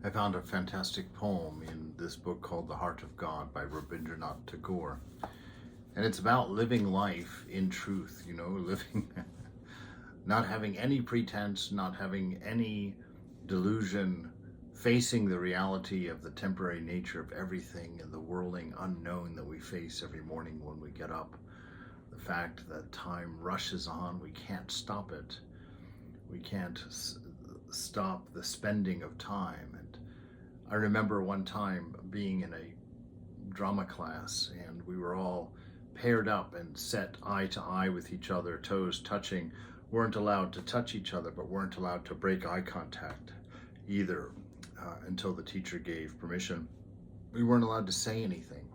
I found a fantastic poem in this book called The Heart of God by Rabindranath Tagore. And it's about living life in truth, living, not having any pretense, not having any delusion, facing the reality of the temporary nature of everything and the whirling unknown that we face every morning when we get up. The fact that time rushes on, we can't stop it. We can't stop the spending of time. And I remember one time being in a drama class and we were all paired up and set eye to eye with each other, toes touching, weren't allowed to touch each other, but weren't allowed to break eye contact either until the teacher gave permission. We weren't allowed to say anything.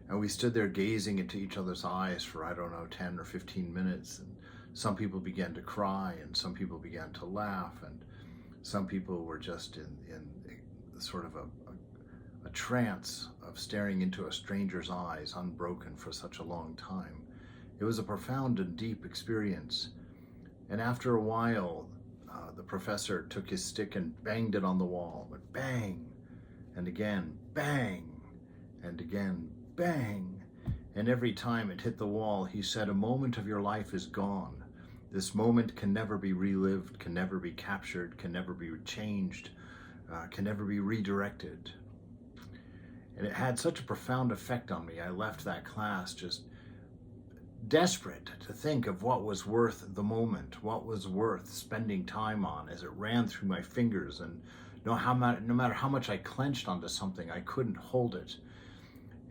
And we stood there gazing into each other's eyes for, 10 or 15 minutes. And some people began to cry and some people began to laugh. And some people were just in sort of a trance of staring into a stranger's eyes, unbroken for such a long time. It was a profound and deep experience. And after a while, the professor took his stick and banged it on the wall. But bang, and again, bang, and again, bang. And every time it hit the wall, he said, "A moment of your life is gone. This moment can never be relived, can never be captured, can never be changed, can never be redirected." And it had such a profound effect on me. I left that class just desperate to think of what was worth the moment, what was worth spending time on as it ran through my fingers. And no matter how much I clenched onto something, I couldn't hold it.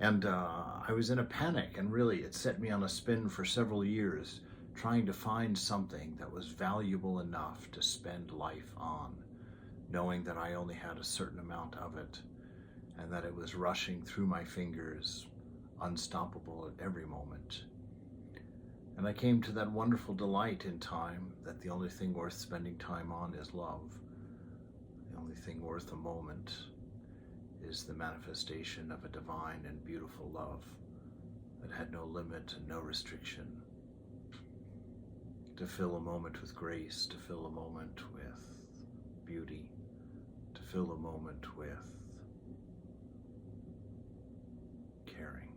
And I was in a panic, and really it set me on a spin for several years, trying to find something that was valuable enough to spend life on, knowing that I only had a certain amount of it, and that it was rushing through my fingers, unstoppable at every moment. And I came to that wonderful delight in time that the only thing worth spending time on is love. The only thing worth a moment is the manifestation of a divine and beautiful love that had no limit and no restriction. To fill a moment with grace, to fill a moment with beauty, to fill a moment with caring,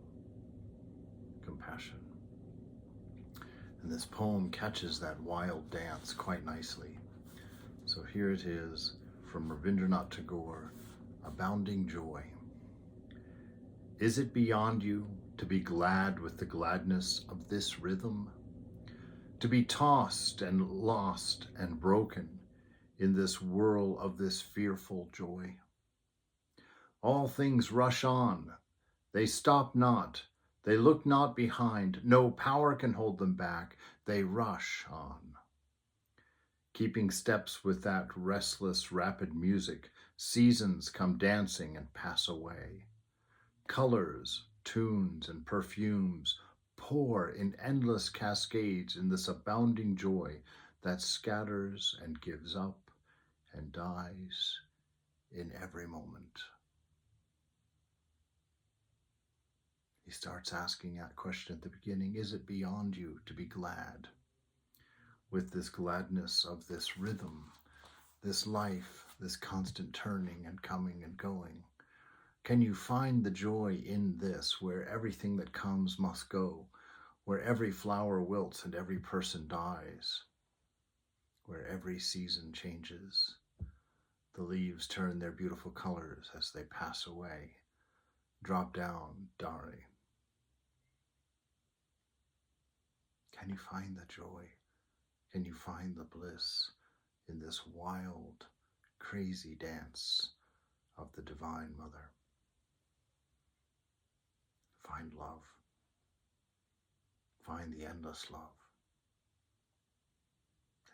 compassion. And this poem catches that wild dance quite nicely. So here it is from Rabindranath Tagore, Abounding Joy. Is it beyond you to be glad with the gladness of this rhythm? To be tossed and lost and broken in this whirl of this fearful joy? All things rush on, they stop not, they look not behind, no power can hold them back, they rush on. Keeping steps with that restless, rapid music, seasons come dancing and pass away. Colors, tunes, and perfumes pour in endless cascades in this abounding joy that scatters and gives up and dies in every moment. He starts asking that question at the beginning, is it beyond you to be glad with this gladness of this rhythm, this life, this constant turning and coming and going? Can you find the joy in this, where everything that comes must go, where every flower wilts and every person dies, where every season changes, the leaves turn their beautiful colors as they pass away, drop down, die? Can you find the joy? Can you find the bliss in this wild, crazy dance of the Divine Mother? Find love. Find the endless love.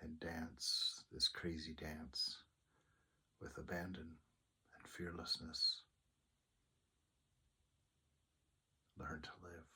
And dance this crazy dance with abandon and fearlessness. Learn to live.